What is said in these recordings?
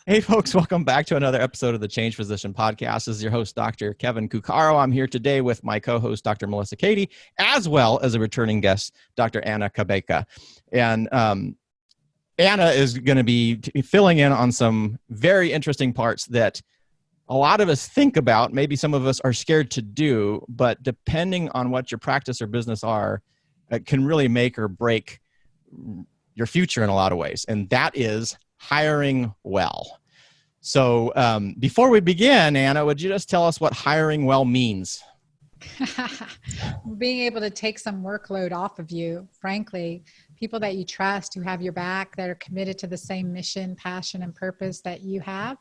Hey, folks, welcome back to another episode of the Change Physician Podcast. This is your host, Dr. Kevin Cuccaro. I'm here today with my co-host, Dr. Melissa Cady, as well as a returning guest, Dr. Anna Cabeca. And Anna is going to be filling in on some very interesting parts that a lot of us think about. Maybe some of us are scared to do, but depending on what your practice or business are, it can really make or break your future in a lot of ways. And that is hiring well. So before we begin, Anna, would you just tell us what hiring well means? Being able to take some workload off of you, frankly, people that you trust, who have your back, that are committed to the same mission, passion, and purpose that you have.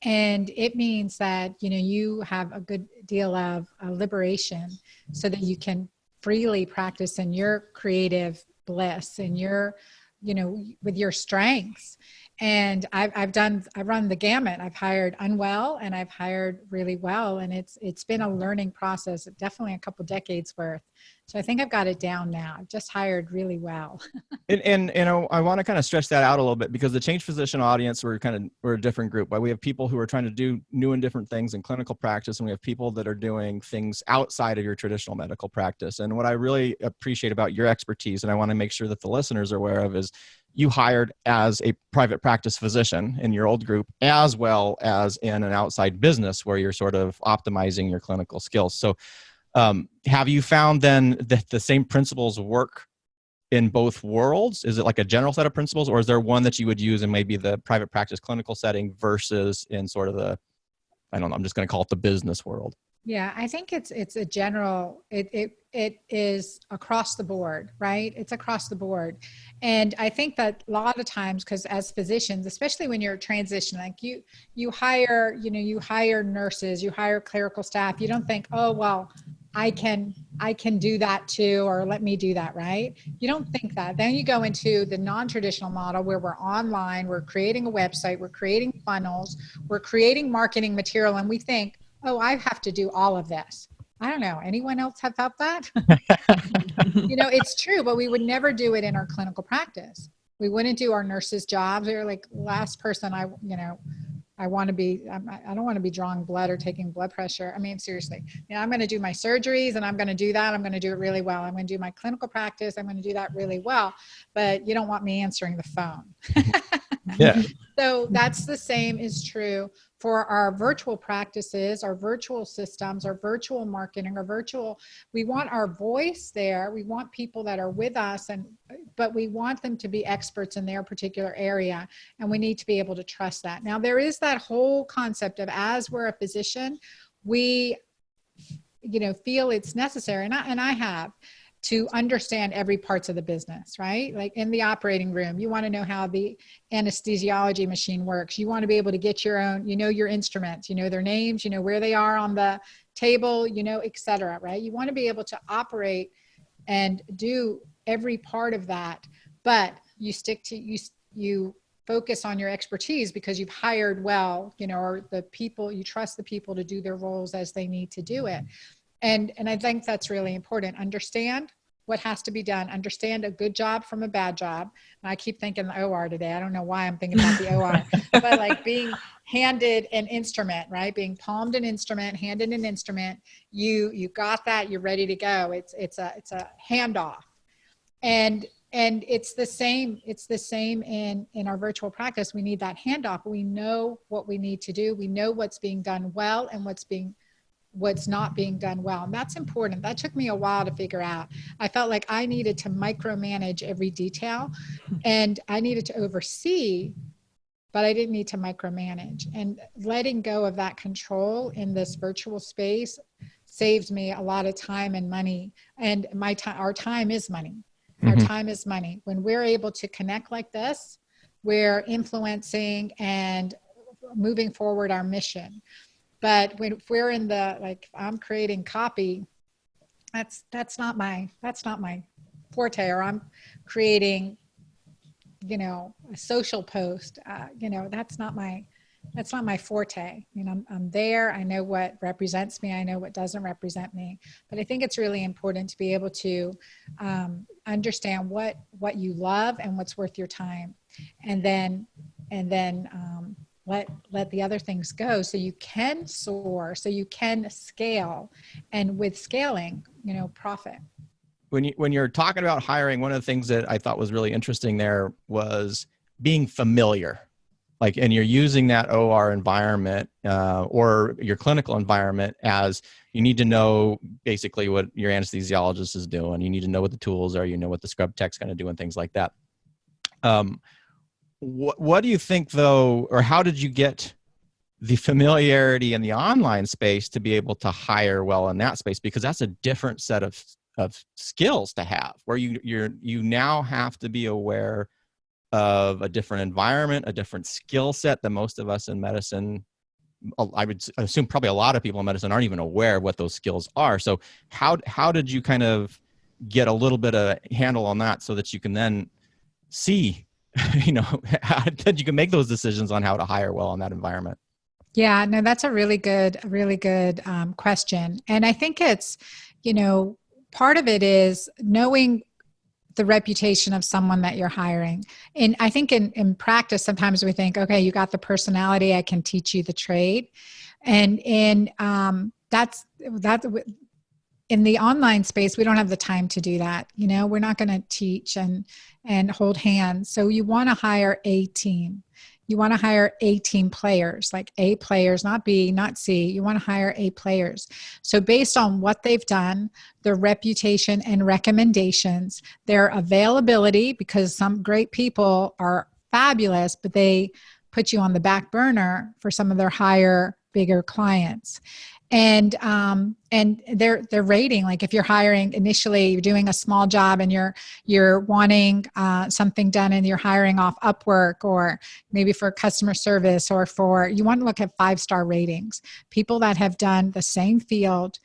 And it means that, you have a good deal of liberation so that you can freely practice in your creative bliss and your, with your strengths. And I've run the gamut. I've hired unwell and I've hired really well. And it's been a learning process, definitely a couple decades worth. So I think I've got it down now. I've just hired really well. And I want to kind of stretch that out a little bit, because the Change Physician audience, we're a different group. We have people who are trying to do new and different things in clinical practice, and we have people that are doing things outside of your traditional medical practice. And what I really appreciate about your expertise, and I want to make sure that the listeners are aware of, is you hired as a private practice physician in your old group, as well as in an outside business where you're sort of optimizing your clinical skills. So have you found then that the same principles work in both worlds? Is it like a general set of principles, or is there one that you would use in maybe the private practice clinical setting versus in sort of the, I don't know, I'm just going to call it the business world? Yeah, I think it's a general, it is across the board, right? It's across the board. And I think that a lot of times, because as physicians, especially when you're transitioning, like you hire, you hire nurses, you hire clerical staff, you don't think, oh, well, I can do that too, or let me do that, right? You don't think that. Then you go into the non-traditional model where we're online, we're creating a website, we're creating funnels, we're creating marketing material, and we think, oh, I have to do all of this. I don't know. Anyone else have felt that? It's true, but we would never do it in our clinical practice. We wouldn't do our nurses' jobs. They're like, last person I want to be, I don't want to be drawing blood or taking blood pressure. I mean, seriously, I'm going to do my surgeries and I'm going to do that. I'm going to do it really well. I'm going to do my clinical practice. I'm going to do that really well, but you don't want me answering the phone. Yeah. So that's the same is true for our virtual practices, our virtual systems, our virtual marketing, our virtual, we want our voice there. We want people that are with us, but we want them to be experts in their particular area. And we need to be able to trust that. Now, there is that whole concept of, as we're a physician, we, feel it's necessary. And I have to understand every parts of the business, right? Like in the operating room, you want to know how the anesthesiology machine works. You want to be able to get your own, your instruments, their names, where they are on the table, et cetera, right? You want to be able to operate and do every part of that, but you stick to, you focus on your expertise because you've hired well, or the people, you trust the people to do their roles as they need to do it. And I think that's really important. Understand what has to be done. Understand a good job from a bad job. And I keep thinking the OR today. I don't know why I'm thinking about the OR, but like being handed an instrument, right? Being palmed an instrument, handed an instrument. You got that. You're ready to go. It's a handoff, and it's the same. It's the same in our virtual practice. We need that handoff. We know what we need to do. We know what's being done well and what's not being done well. And that's important. That took me a while to figure out. I felt like I needed to micromanage every detail and I needed to oversee, but I didn't need to micromanage. And letting go of that control in this virtual space saved me a lot of time and money. And our time is money. Our time is money. When we're able to connect like this, we're influencing and moving forward our mission. But if we're in the, like, I'm creating copy, that's not my forte, or I'm creating, a social post, that's not my forte. I'm there. I know what represents me. I know what doesn't represent me. But I think it's really important to be able to understand what you love and what's worth your time, and then let the other things go so you can soar, so you can scale, and with scaling, profit. When you're talking about hiring, one of the things that I thought was really interesting there was being familiar. Like, and you're using that OR environment or your clinical environment as you need to know basically what your anesthesiologist is doing. You need to know what the tools are. You know what the scrub tech's going to do and things like that. What do you think, though, or how did you get the familiarity in the online space to be able to hire well in that space? Because that's a different set of skills to have, where you now have to be aware of a different environment, a different skill set than most of us in medicine. I would assume probably a lot of people in medicine aren't even aware of what those skills are. So how did you kind of get a little bit of handle on that so that you can then see, that you can make those decisions on how to hire well in that environment? Yeah, no, that's a really good question. And I think it's, part of it is knowing the reputation of someone that you're hiring. And I think in practice, sometimes we think, okay, you got the personality, I can teach you the trade. And that's in the online space, we don't have the time to do that. We're not going to teach and hold hands. So you want to hire a team. You want to hire A team players, like A players, not B, not C. You want to hire A players. So based on what they've done, their reputation and recommendations, their availability, because some great people are fabulous, but they put you on the back burner for some of their higher, bigger clients. And their rating, like if you're hiring initially, you're doing a small job and you're wanting something done and you're hiring off Upwork or maybe for customer service or you want to look at 5-star ratings, people that have done the same field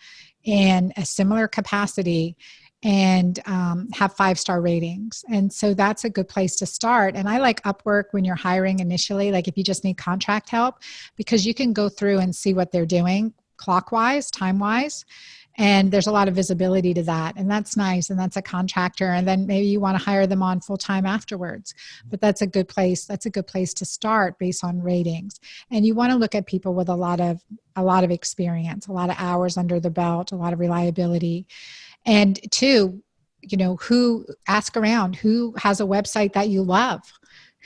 in a similar capacity and have 5-star ratings. And so that's a good place to start. And I like Upwork when you're hiring initially, like if you just need contract help, because you can go through and see what they're doing clockwise, time-wise, and there's a lot of visibility to that, and that's nice, and that's a contractor, and then maybe you want to hire them on full-time afterwards, but that's a good place to start based on ratings. And you want to look at people with a lot of experience, a lot of hours under the belt, a lot of reliability. And two, ask around, who has a website that you love,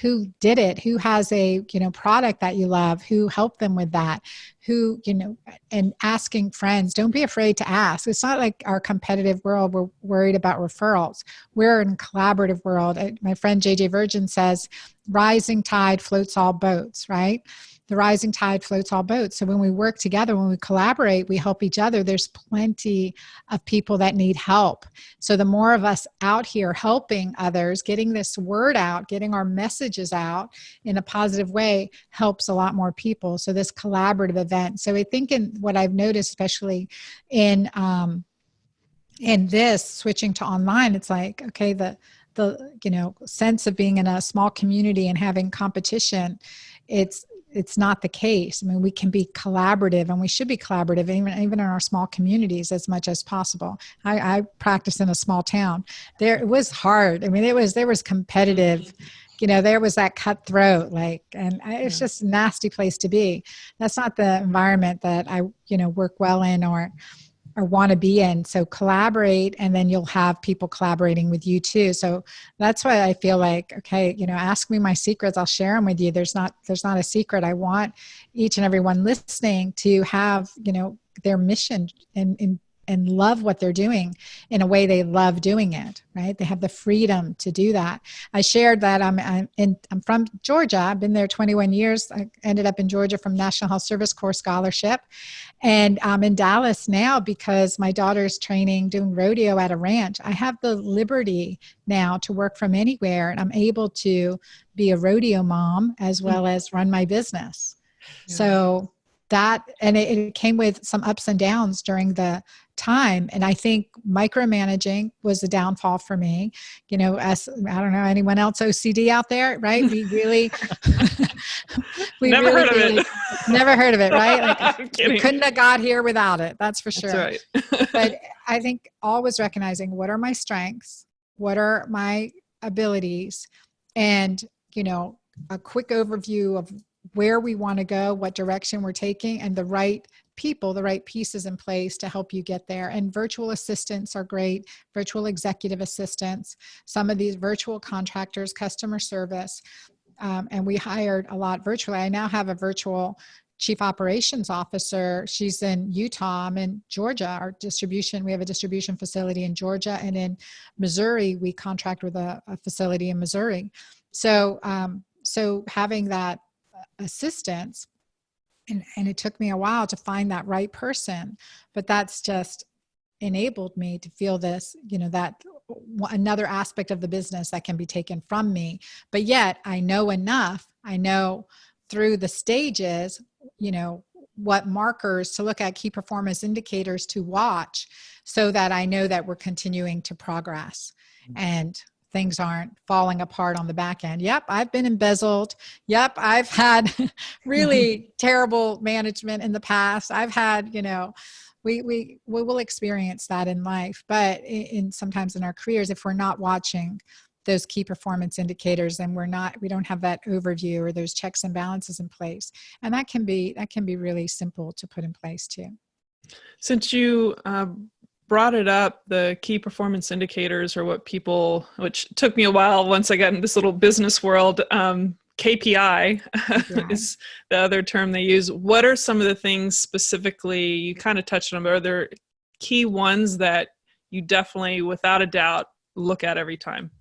who did it, who has a product that you love, who helped them with that, and asking friends. Don't be afraid to ask. It's not like our competitive world, we're worried about referrals. We're in a collaborative world. My friend JJ Virgin says, rising tide floats all boats, right? The rising tide floats all boats. So when we work together, when we collaborate, we help each other. There's plenty of people that need help. So the more of us out here helping others, getting this word out, getting our messages out in a positive way helps a lot more people. So this collaborative event. So I think in what I've noticed, especially in this switching to online, it's like, okay, the sense of being in a small community and having competition, it's not the case. I mean, we can be collaborative, and we should be collaborative even in our small communities as much as possible. I practice in a small town. It was hard. I mean, there was competitive, there was that cutthroat, it's just a nasty place to be. That's not the environment that I, work well in or want to be in. So collaborate, and then you'll have people collaborating with you too. So that's why I feel like, okay, ask me my secrets. I'll share them with you. There's not a secret. I want each and everyone listening to have, their mission and love what they're doing in a way they love doing it, right? They have the freedom to do that. I shared that I'm from Georgia. I've been there 21 years. I ended up in Georgia from National Health Service Corps scholarship. And I'm in Dallas now because my daughter's training doing rodeo at a ranch. I have the liberty now to work from anywhere, and I'm able to be a rodeo mom as well as run my business. Yeah. So it came with some ups and downs during the time. And I think micromanaging was a downfall for me. As I don't know, anyone else OCD out there, right? We really, never heard of it. Never heard of it, right? We couldn't have got here without it. That's for sure. That's right. But I think always recognizing what are my strengths, what are my abilities, and, a quick overview of where we want to go, what direction we're taking, and the right people, the right pieces in place to help you get there. And virtual assistants are great, virtual executive assistants, some of these virtual contractors, customer service. And we hired a lot virtually. I now have a virtual chief operations officer. She's in Utah. I'm in Georgia. We have a distribution facility in Georgia, and in Missouri, we contract with a facility in Missouri. So, so having that assistance, and it took me a while to find that right person, but that's just enabled me to feel this, that another aspect of the business that can be taken from me. But yet I know enough. I know through the stages, what markers to look at, key performance indicators to watch, so that I know that we're continuing to progress and things aren't falling apart on the back end. Yep, I've been embezzled. Yep, I've had really terrible management in the past. I've had, we will experience that in life, but sometimes in our careers, if we're not watching those key performance indicators, and we don't have that overview or those checks and balances in place. And that can be really simple to put in place too. Since you brought it up, the key performance indicators are which took me a while once I got in this little business world, KPI is the other term they use. What are some of the things specifically, you kind of touched on them, are there key ones that you definitely, without a doubt, look at every time?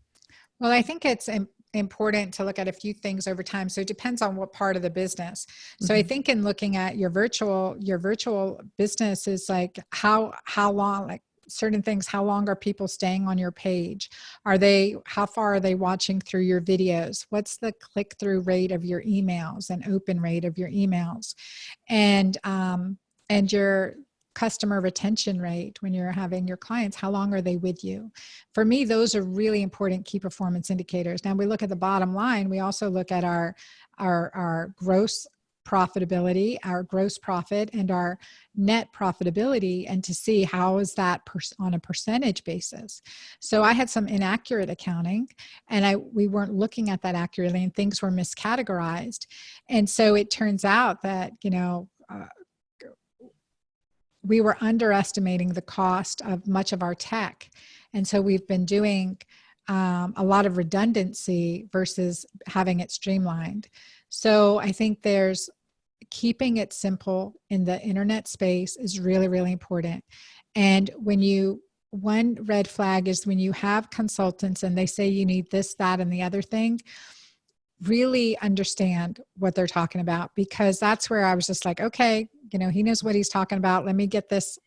Well, I think it's important to look at a few things over time. So it depends on what part of the business. So I think in looking at your virtual business is like how long, like certain things, how long are people staying on your page? How far are they watching through your videos? What's the click-through rate of your emails and open rate of your emails? And your customer retention rate when you're having your clients, how long are they with you? For me, those are really important key performance indicators. Now we look at the bottom line. We also look at our gross profitability, our gross profit, and our net profitability, and to see how is that on a percentage basis. So I had some inaccurate accounting, and we weren't looking at that accurately, and things were miscategorized. And so it turns out that, we were underestimating the cost of much of our tech. And so we've been doing a lot of redundancy versus having it streamlined. So I think keeping it simple in the internet space is really, really important. And one red flag is when you have consultants and they say you need this, that, and the other thing, really understand what they're talking about, because that's where I was just like, okay, he knows what he's talking about. Let me get this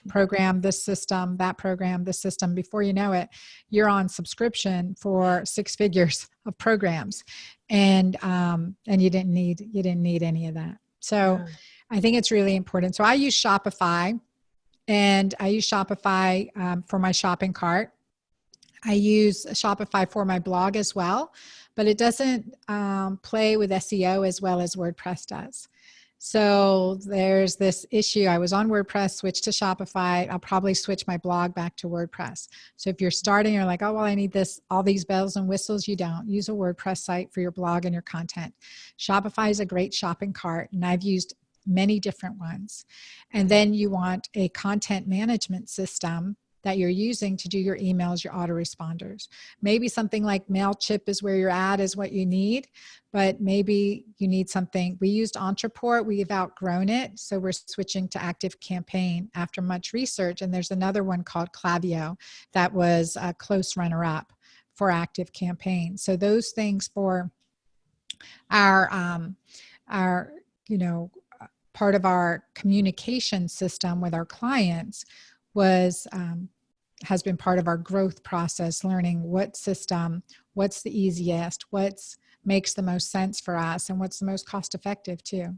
program, this system, that program, this system. Before you know it, you're on subscription for 6 figures of programs, and you didn't need any of that. So I think it's really important. So I use Shopify, and I use Shopify for my shopping cart. I use Shopify for my blog as well, but it doesn't play with SEO as well as WordPress does. So there's this issue. I was on WordPress, switched to Shopify. I'll probably switch my blog back to WordPress. So if you're starting, you're like, oh, well, I need all these bells and whistles. You don't. Use a WordPress site for your blog and your content. Shopify is a great shopping cart, and I've used many different ones. And then you want a content management system that you're using to do your emails, your autoresponders. Maybe something like MailChimp is where your ad is what you need, but maybe you need something. We used Entreport, we've outgrown it, so we're switching to ActiveCampaign after much research. And there's another one called Klaviyo that was a close runner-up for ActiveCampaign. So those things for our part of our communication system with our clients has been part of our growth process, learning what system, what's the easiest, makes the most sense for us, and what's the most cost effective too.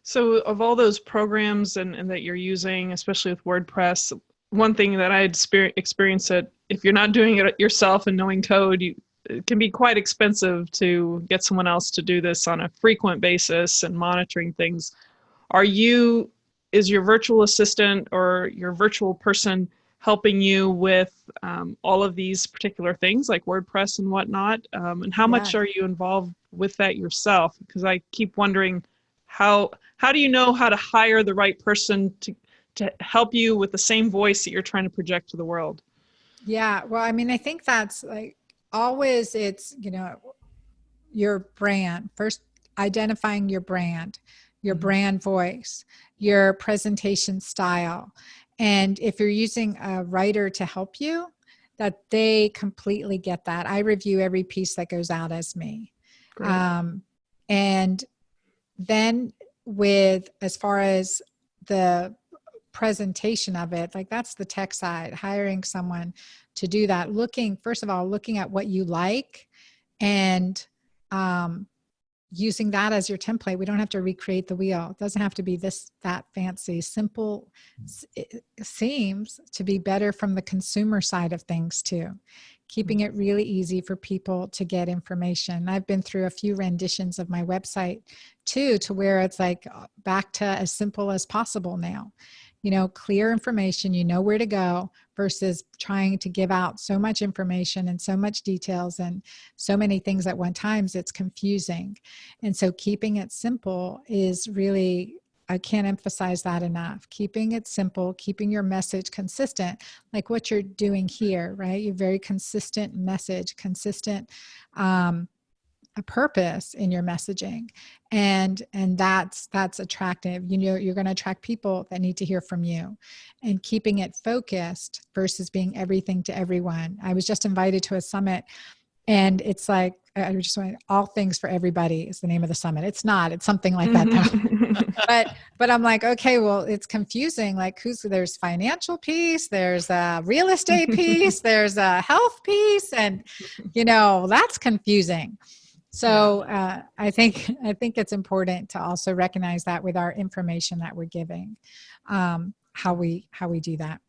So of all those programs and that you're using, especially with WordPress, one thing that I had experienced that if you're not doing it yourself and knowing code, it can be quite expensive to get someone else to do this on a frequent basis and monitoring things. Is your virtual assistant or your virtual person helping you with all of these particular things like WordPress and whatnot? And how much are you involved with that yourself? Because I keep wondering how do you know how to hire the right person to help you with the same voice that you're trying to project to the world? Yeah. Well, I mean, I think that's like always it's, your brand first, identifying your brand voice, your presentation style. And if you're using a writer to help you, that they completely get that. I review every piece that goes out as me. Great. And then with, as far as the presentation of it, like that's the tech side, hiring someone to do that, first of all, looking at what you like and using that as your template. We don't have to recreate the wheel. It doesn't have to be that fancy. Simple it seems to be better from the consumer side of things too. Keeping it really easy for people to get information. I've been through a few renditions of my website too, to where it's like back to as simple as possible now. Clear information, where to go, versus trying to give out so much information and so much details and so many things at one time. It's confusing. And so keeping it simple is really, I can't emphasize that enough. Keeping it simple, keeping your message consistent, like what you're doing here, right? You're very consistent message, consistent a purpose in your messaging, and that's attractive. You're going to attract people that need to hear from you, and keeping it focused versus being everything to everyone. I was just invited to a summit, and it's like, I just went, all things for everybody is the name of the summit. It's not, it's something like that though. But I'm like, okay, well, it's confusing. Like there's financial piece, there's a real estate piece, there's a health piece, and that's confusing. So I think it's important to also recognize that with our information that we're giving, how we do that.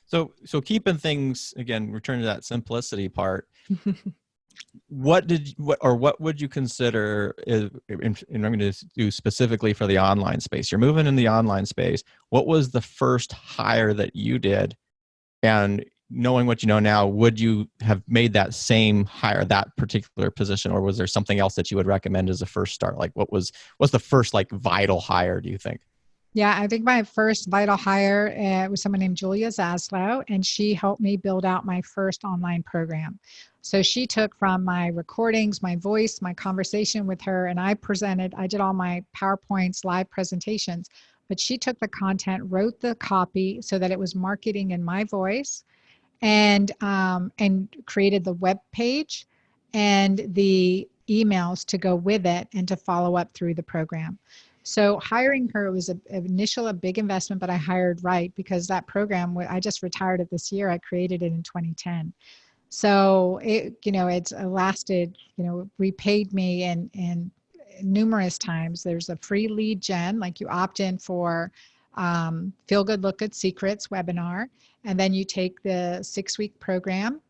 So keeping things, again, return to that simplicity part. What would you consider and I'm going to do specifically for the online space? You're moving in the online space. What was the first hire that you did? And knowing what you know now, would you have made that same hire, that particular position, or was there something else that you would recommend as a first start? Like what's the first like vital hire, do you think? Yeah, I think my first vital hire was someone named Julia Zaslow, and she helped me build out my first online program. So she took from my recordings, my voice, my conversation with her, and I did all my PowerPoints, live presentations, but she took the content, wrote the copy so that it was marketing in my voice, and created the web page and the emails to go with it and to follow up through the program. So hiring her was a big investment, but I hired right, because that program, I just retired it this year. I created it in 2010. So it's lasted, repaid me and numerous times. There's a free lead gen, like you opt in for Feel Good, Look Good Secrets webinar, and then you take the 6-week program.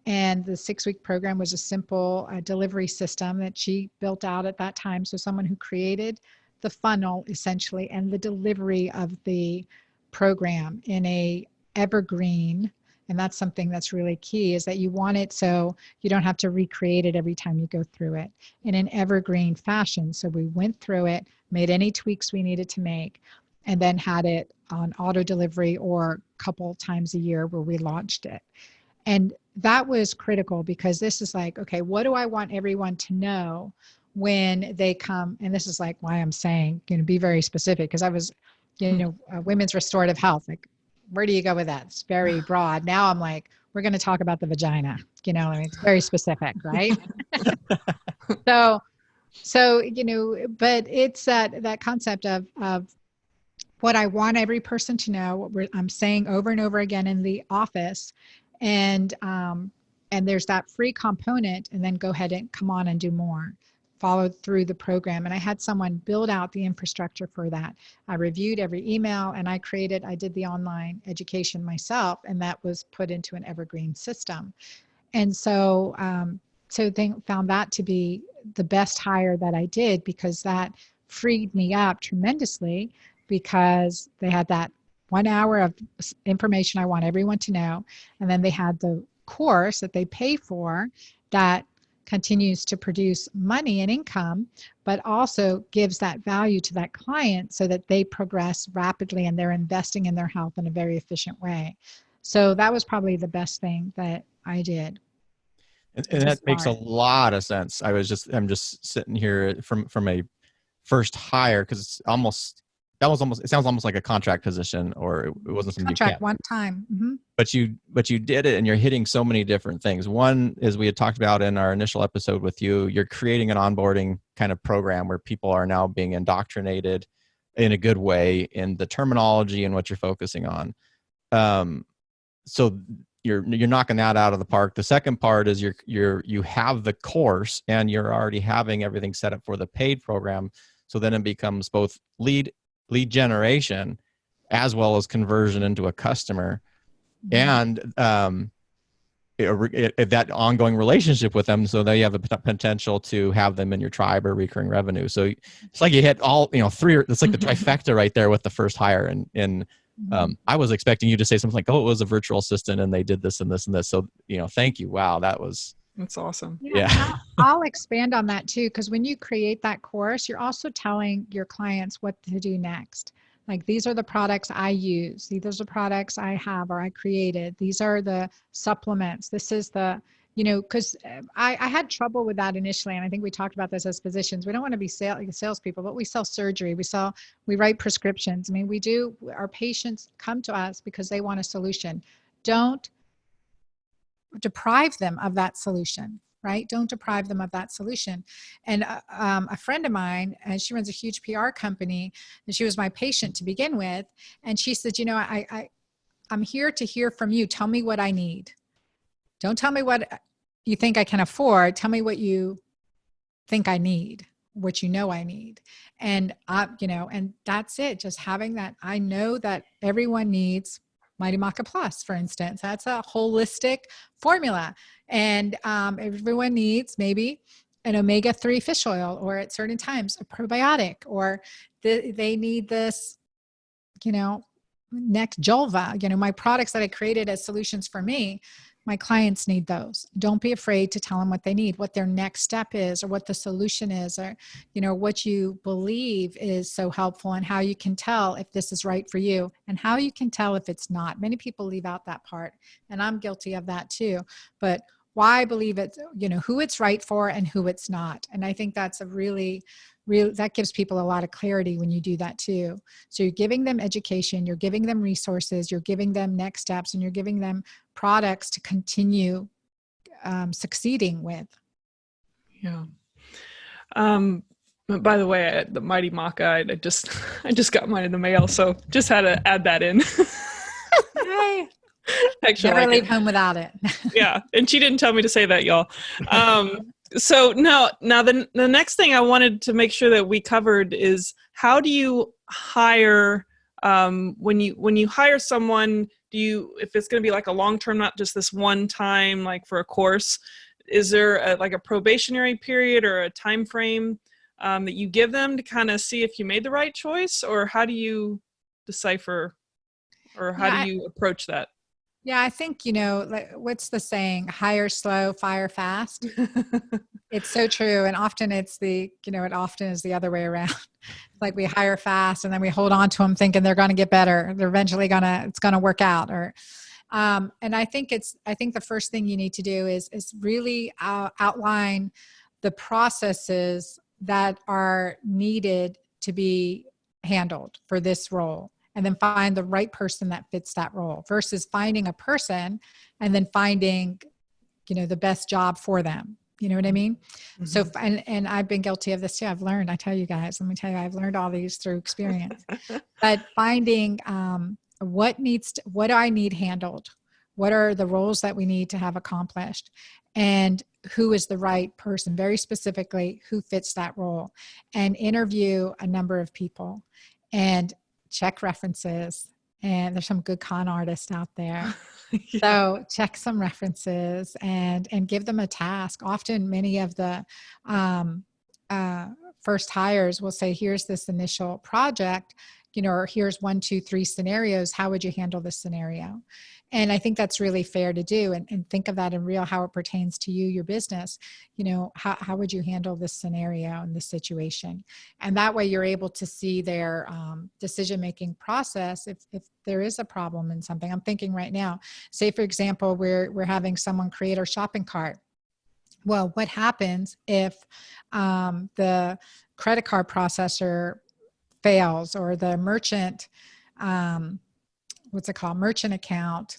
And the 6-week program was a simple delivery system that she built out at that time. So someone who created the funnel essentially and the delivery of the program in a evergreen. And that's something that's really key, is that you want it so you don't have to recreate it every time you go through it, in an evergreen fashion. So we went through it, made any tweaks we needed to make, and then had it on auto delivery or a couple times a year where we launched it. And that was critical, because this is like, okay, what do I want everyone to know when they come? And this is like why I'm saying, be very specific, because I was, women's restorative health. Like, where do you go with that? It's very broad. Now I'm like, we're going to talk about the vagina. It's very specific, right? So, but it's that concept of what I want every person to know, what I'm saying over and over again in the office. And there's that free component, and then go ahead and come on and do more, follow through the program. And I had someone build out the infrastructure for that. I reviewed every email, and I did the online education myself, and that was put into an evergreen system. And so they found that to be the best hire that I did, because that freed me up tremendously, because they had that 1 hour of information I want everyone to know. And then they had the course that they pay for that continues to produce money and income, but also gives that value to that client so that they progress rapidly and they're investing in their health in a very efficient way. So that was probably the best thing that I did. And that makes a lot of sense. I'm just sitting here from a first hire, because it sounds almost like a contract position, or it wasn't something contract one time. Mm-hmm. But you did it, and you're hitting so many different things. One is, we had talked about in our initial episode with you, you're creating an onboarding kind of program where people are now being indoctrinated in a good way in the terminology and what you're focusing on. So you're knocking that out of the park. The second part is you have the course, and you're already having everything set up for the paid program. So then it becomes both lead generation as well as conversion into a customer, and that ongoing relationship with them. So that you have the potential to have them in your tribe or recurring revenue. So it's like you hit all, three. It's like the trifecta right there with the first hire. And I was expecting you to say something like, "Oh, it was a virtual assistant, and they did this and this and this." So thank you. Wow, that's awesome. Yeah. I'll expand on that too, because when you create that course, you're also telling your clients what to do next. Like, these are the products I use. These are the products I have or I created. These are the supplements. This is the, because I had trouble with that initially. And I think we talked about this as physicians. We don't want to be salespeople, but we sell surgery. We write prescriptions. I mean, our patients come to us because they want a solution. Don't deprive them of that solution, right? Don't deprive them of that solution. And a friend of mine, and she runs a huge PR company, and she was my patient to begin with. And she said, I'm here to hear from you. Tell me what I need. Don't tell me what you think I can afford. Tell me what you think I need, what I need. And, and that's it. Just having that, I know that everyone needs Mighty Maca Plus, for instance. That's a holistic formula. And everyone needs maybe an omega-3 fish oil, or at certain times a probiotic, or they need this, next Julva. My products that I created as solutions for me, my clients need those. Don't be afraid to tell them what they need, what their next step is, or what the solution is, or, what you believe is so helpful, and how you can tell if this is right for you, and how you can tell if it's not. Many people leave out that part, and I'm guilty of that too. But why I believe it, who it's right for and who it's not. And I think that's a really that gives people a lot of clarity when you do that too. So you're giving them education, you're giving them resources, you're giving them next steps, and you're giving them products to continue succeeding with. Yeah. By the way, the Mighty Maca, I just got mine in the mail, so just had to add that in. Yay. Actually, never leave home without it. Yeah, and she didn't tell me to say that, y'all. So now the next thing I wanted to make sure that we covered is, how do you hire, when you hire someone, if it's going to be like a long-term, not just this one time, like for a course, is there a probationary period or a time frame that you give them to kind of see if you made the right choice, or how do you decipher, or how do you approach that? Yeah, I think, what's the saying? Hire slow, fire fast. It's so true. And often it's it often is the other way around. It's like we hire fast, and then we hold on to them thinking they're going to get better. They're eventually it's going to work out. And I think the first thing you need to do is really outline the processes that are needed to be handled for this role, and then find the right person that fits that role, versus finding a person and then finding, the best job for them. You know what I mean? Mm-hmm. So, and I've been guilty of this too. I've learned, I've learned all these through experience, but finding what do I need handled? What are the roles that we need to have accomplished? And who is the right person, very specifically, who fits that role? And interview a number of people and check references. And there's some good con artists out there. Yeah. So check some references and give them a task. Often many of the first hires will say, here's this initial project, or here's 1, 2, 3 scenarios. How would you handle this scenario? And I think that's really fair to do, and think of that in real, how it pertains to you, your business. How would you handle this scenario and this situation? And that way you're able to see their decision-making process if there is a problem in something. I'm thinking right now, say for example, we're having someone create our shopping cart. Well, what happens if the credit card processor fails, or the merchant, what's it called, merchant account,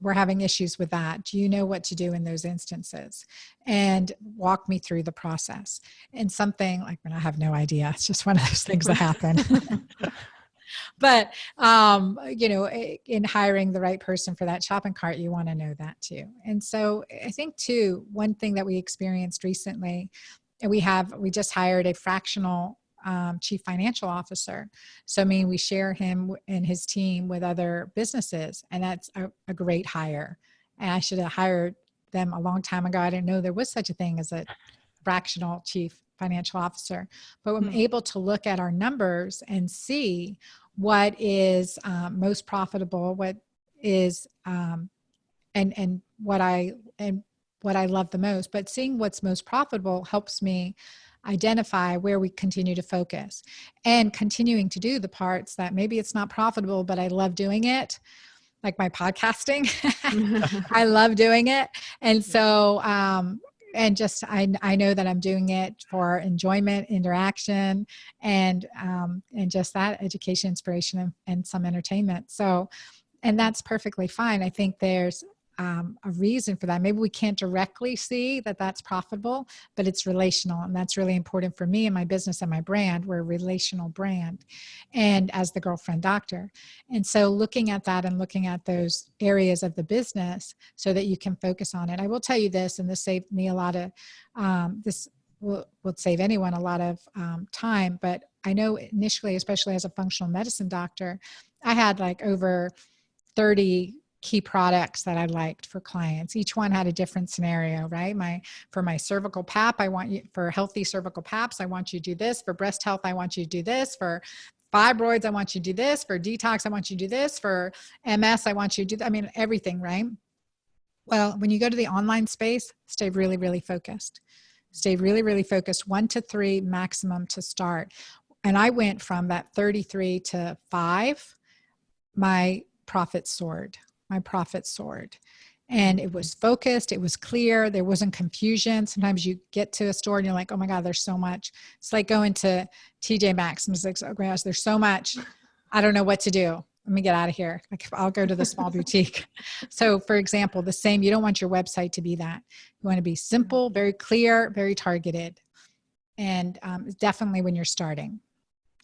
we're having issues with that? Do you know what to do in those instances? And walk me through the process. And something like, I have no idea. It's just one of those things that happen. But, in hiring the right person for that shopping cart, you want to know that too. And so I think too, one thing that we experienced recently, and we just hired a fractional chief financial officer. So, we share him and his team with other businesses, and that's a great hire. And I should have hired them a long time ago. I didn't know there was such a thing as a fractional chief financial officer, but I'm able to look at our numbers and see what is most profitable, what is and what I love the most. But seeing what's most profitable helps me identify where we continue to focus, and continuing to do the parts that maybe it's not profitable, but I love doing it, like my podcasting. I love doing it. And so, and just, I know that I'm doing it for enjoyment, interaction, and just that education, inspiration, and some entertainment. So, and that's perfectly fine. I think there's a reason for that. Maybe we can't directly see that that's profitable, but it's relational. And that's really important for me and my business and my brand. We're a relational brand, and as the girlfriend doctor. And so looking at that and looking at those areas of the business so that you can focus on it. I will tell you this, and this saved me a lot of, this will save anyone a lot of time. But I know initially, especially as a functional medicine doctor, I had like over 30 key products that I liked for clients. Each one had a different scenario, right? For my cervical pap, for healthy cervical paps, I want you to do this. For breast health, I want you to do this. For fibroids, I want you to do this. For detox, I want you to do this. For MS, I want you to do that. Everything, right? Well, when you go to the online space, stay really, really focused. Stay really, really focused. 1 to 3 maximum to start. And I went from that 33 to 5, my profit soared. And it was focused. It was clear. There wasn't confusion. Sometimes you get to a store and you're like, oh my God, there's so much. It's like going to TJ Maxx and it's like, oh gosh, there's so much. I don't know what to do. Let me get out of here. Like, I'll go to the small boutique. So for example, the same, you don't want your website to be that. You want to be simple, very clear, very targeted. And definitely when you're starting.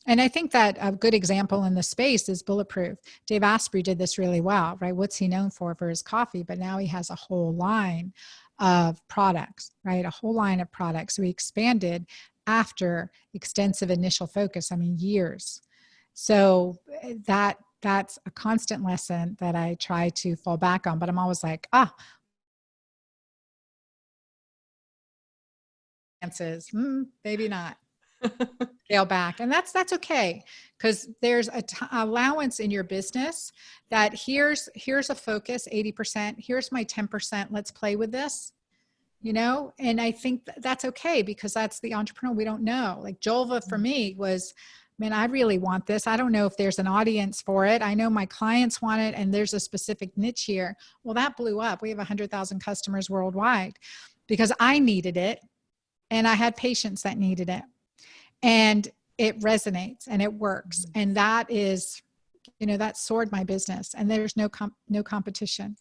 And I think that a good example in the space is Bulletproof. Dave Asprey did this really well, right? What's he known for his coffee, but now he has a whole line of products, right? A whole line of products. So he expanded after extensive initial focus, years. So that's a constant lesson that I try to fall back on, but I'm always like, maybe not. Scale back. And that's okay, because there's allowance in your business that here's a focus, 80%, here's my 10%, let's play with this, and I think that's okay, because that's the entrepreneur. We don't know. Like Jolva for me was, I really want this. I don't know if there's an audience for it. I know my clients want it, and there's a specific niche here. Well, that blew up. We have 100,000 customers worldwide because I needed it, and I had patients that needed it. And it resonates and it works. And that is, that soared my business, and there's no competition.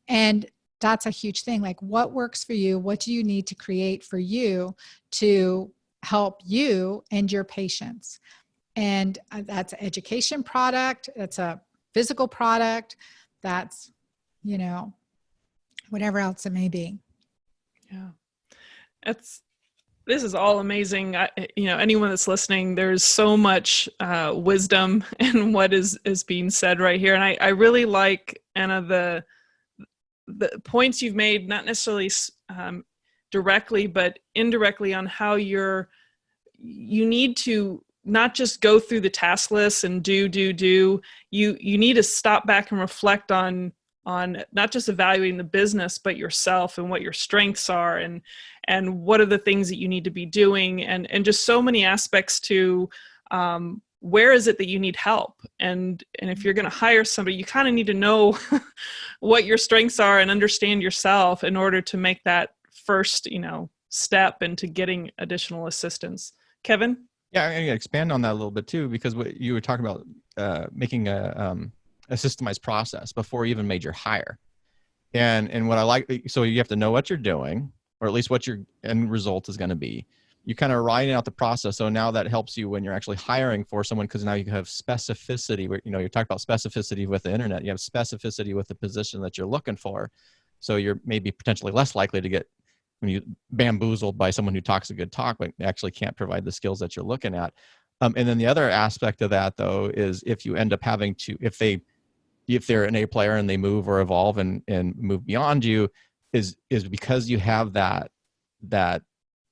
And that's a huge thing. Like, what works for you? What do you need to create for you to help you and your patients? And that's an education product. That's a physical product. That's, whatever else it may be. Yeah. This is all amazing. Anyone that's listening, there's so much wisdom in what is being said right here. And I really like, Anna, the points you've made, not necessarily directly, but indirectly, on how you need to not just go through the task list and do. You need to stop back and reflect on not just evaluating the business, but yourself and what your strengths are, and what are the things that you need to be doing, and just so many aspects to where is it that you need help, and if you're going to hire somebody, you kind of need to know what your strengths are and understand yourself in order to make that first step into getting additional assistance. Kevin? Yeah, I'm going to expand on that a little bit too, because what you were talking about, making a systemized process before you even made your hire. And what I like, so you have to know what you're doing, or at least what your end result is going to be. You kind of writing out the process. So now that helps you when you're actually hiring for someone, because now you have specificity. You're talking about specificity with the internet. You have specificity with the position that you're looking for. So you're maybe potentially less likely to get bamboozled by someone who talks a good talk, but actually can't provide the skills that you're looking at. And then the other aspect of that, though, is if you end up having to, if they're an A player and they move or evolve and move beyond you, is because you have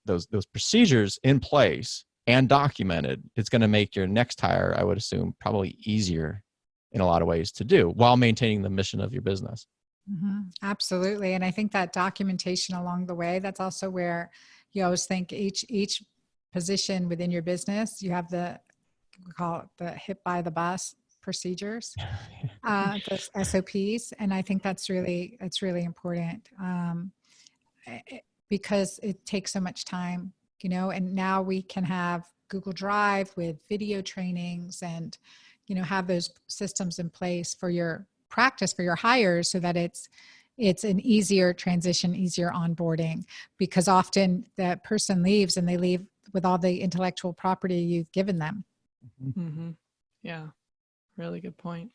those procedures in place and documented, it's going to make your next hire, I would assume, probably easier in a lot of ways to do while maintaining the mission of your business. Mm-hmm. Absolutely. And I think that documentation along the way, that's also where you always think each position within your business, you have we call it the hit by the bus procedures, the SOPs. And I think that's really important because it takes so much time, and now we can have Google Drive with video trainings and, have those systems in place for your practice for your hires, so that it's an easier transition, easier onboarding, because often that person leaves and they leave with all the intellectual property you've given them. Mm-hmm. Yeah, really good point.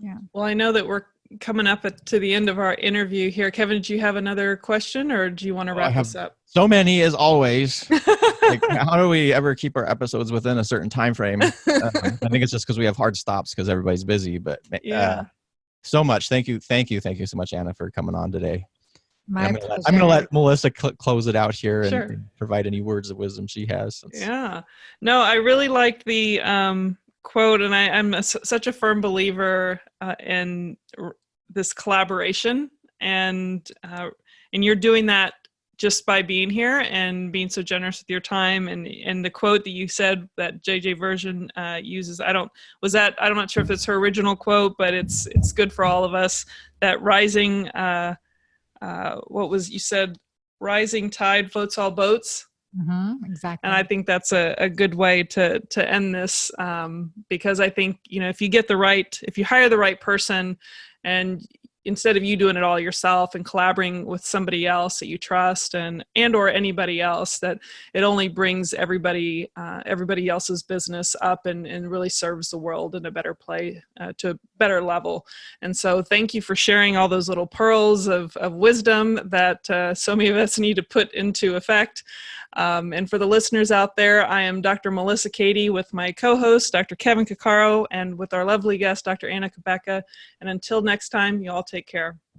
Yeah. Well, I know that we're coming up to the end of our interview here. Kevin, did you have another question, or do you want to wrap this up? So many, as always. Like, how do we ever keep our episodes within a certain time frame? I think it's just because we have hard stops because everybody's busy. But yeah. So much. Thank you so much, Anna, for coming on today. I'm going to let Melissa close it out here and provide any words of wisdom she has. Yeah. No, I really liked the quote, and I'm such a firm believer in this collaboration, and you're doing that just by being here and being so generous with your time. And the quote that you said that JJ Version uses, I'm not sure if it's her original quote, but it's good for all of us, that rising, you said, rising tide floats all boats. Mm-hmm, exactly. And I think that's a good way to end this, because I think, if you hire the right person, and instead of you doing it all yourself and collaborating with somebody else that you trust and or anybody else, that it only brings everybody else's business up and really serves the world in a better play, to a better level. And so thank you for sharing all those little pearls of wisdom that so many of us need to put into effect. And for the listeners out there, I am Dr. Melissa Cady with my co-host, Dr. Kevin Cuccaro, and with our lovely guest, Dr. Anna Cabeca. And until next time, you all take care.